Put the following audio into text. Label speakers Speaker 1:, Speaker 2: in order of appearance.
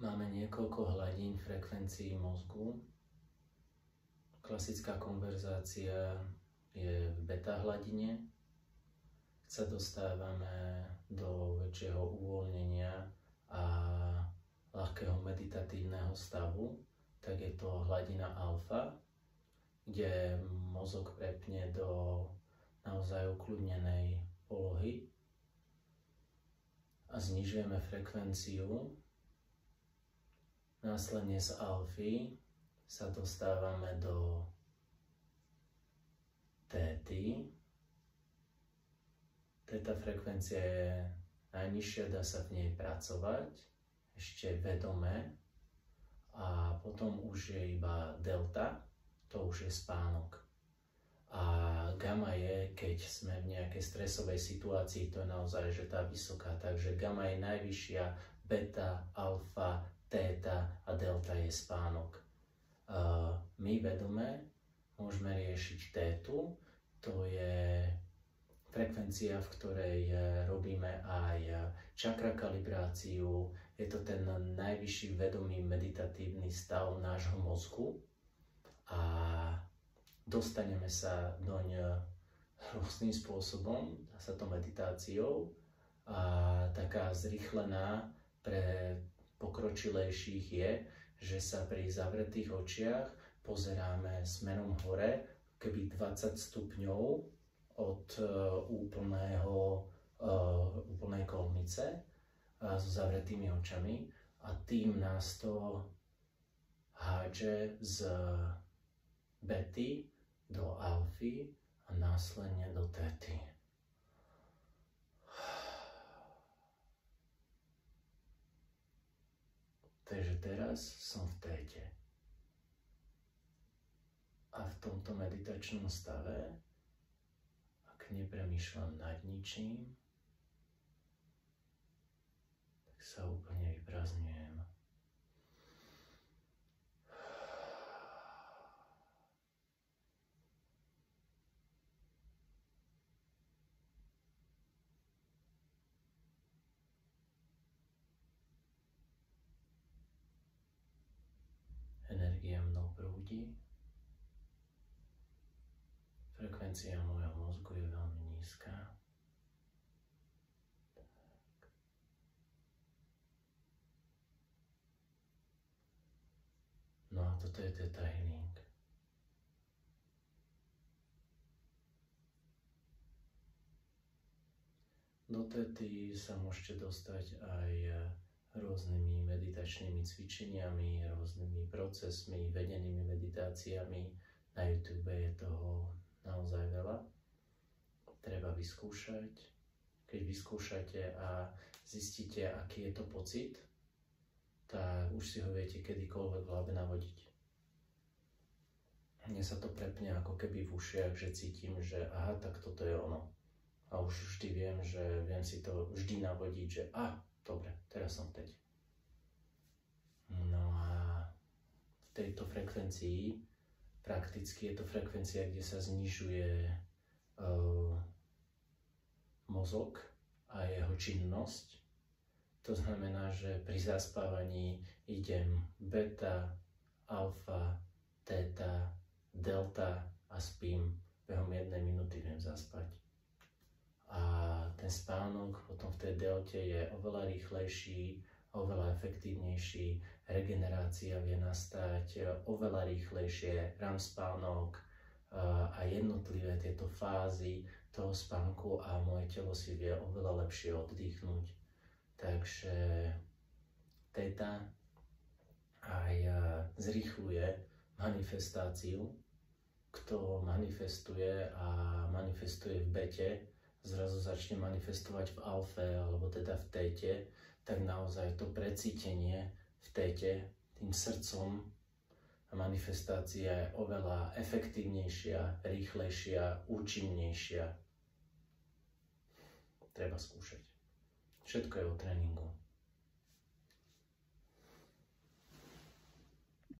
Speaker 1: Máme niekoľko hladín frekvencií mozgu. Klasická konverzácia je v beta hladine. Keď sa dostávame do väčšieho uvoľnenia a ľahkého meditatívneho stavu, tak je to hladina alfa, kde mozog prepne do naozaj ukľudnenej polohy a znižujeme frekvenciu. Následne z alfy sa dostávame do téty. Téta frekvencia je najnižšia, dá sa v nej pracovať, ešte vedome, a potom už je iba delta, to už je spánok. A gamma je, keď sme v nejakej stresovej situácii, to je naozaj že tá vysoká, takže gamma je najvyššia, beta, alfa, téta a delta je spánok. My vedome môžeme riešiť tétu, to je frekvencia, v ktorej robíme aj čakra kalibráciu, je to ten najvyšší vedomý meditatívny stav nášho mozgu a dostaneme sa doň rôznym spôsobom, dá sa to meditáciou, a taká zrýchlená pre pokročilejších je, že sa pri zavretých očiach pozeráme smerom hore, keby 20 stupňov od úplnej kolnice so zavretými očami, a tým nás to hádže z bety do alfy a následne do téty. Takže teraz som v téte. A v tomto meditačnom stave, ak nepremýšľam nad ničím, tak sa úplne vyprázdňujem. Energia mnou prúdi. Frekvencia môjho mozgu je veľmi nízka. No a toto je Theta Healing. Do téty sa môžete dostať aj rôznymi meditačnými cvičeniami, rôznymi procesmi, vedenými meditáciami. Na YouTube je toho naozaj veľa. Treba vyskúšať. Keď vyskúšate a zistíte, aký je to pocit, tak už si ho viete kedykoľvek v hlave navodiť. Mne sa to prepne ako keby v ušiach, že cítim, že aha, tak toto je ono. A už vždy viem, že viem si to vždy navodiť, že dobre, teraz som teď. No a v tejto frekvencii, prakticky je to frekvencia, kde sa znižuje mozog a jeho činnosť. To znamená, že pri zaspávaní idem beta, alfa, téta, delta a spím. Behom 1 minúty viem zaspať. A ten spánok potom v tej delte je oveľa rýchlejší, oveľa efektívnejší, regenerácia vie nastať oveľa rýchlejšie, REM spánok a jednotlivé tieto fázy toho spánku a moje telo si vie oveľa lepšie oddychnúť. Takže téta aj zrýchľuje manifestáciu. Kto manifestuje a manifestuje v bete, zrazu začne manifestovať v alfe alebo teda v téte, tak naozaj to precítenie v téte tým srdcom a manifestácia je oveľa efektívnejšia, rýchlejšia, účinnejšia. Treba skúšať. Všetko je o tréningu.